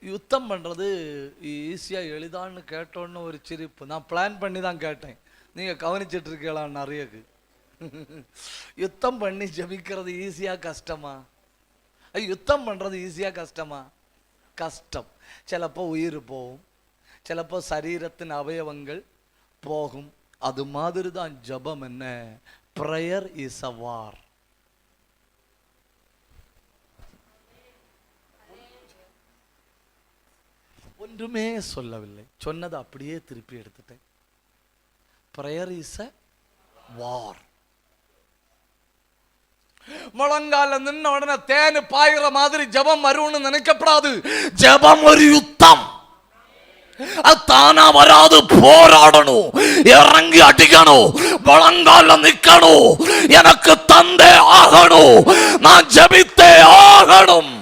யுத்தம் பண்ணுறது ஈஸியாக எளிதான்னு கேட்டோன்னு ஒரு சிரிப்பு. நான் பிளான் பண்ணி தான் கேட்டேன், நீங்கள் கவனிச்சிட்டு இருக்கலாம். நிறையக்கு யுத்தம் பண்ணி ஜபிக்கிறது ஈஸியாக கஷ்டமா? யுத்தம் பண்ணுறது ஈஸியாக கஷ்டமா? கஷ்டம். சிலப்போ உயிர் போகும், சிலப்போ சரீரத்தின் அவயவங்கள் போகும். அது மாதிரி தான் ஜபம். என்ன? ப்ரேயர் இஸ் அ வார். ஒன்றுமே சொல்லவில்லை, சொன்னதை அப்படியே திருப்பி எடுத்துட்டேன். ப்ரேயர் இஸ் அ வார். முழங்கால நின்ன உடனே தேனு பாயிற மாதிரி ஜபம் வரும்னு நினைக்கப்படாது. ஜபம் ஒரு யுத்தம். அது தானா வராது. போராடணும், இறங்கி அடிக்கணும், முழங்கால நிக்கணும். எனக்கு தந்தே ஆகணும், நான் ஜபித்தே ஆகணும்.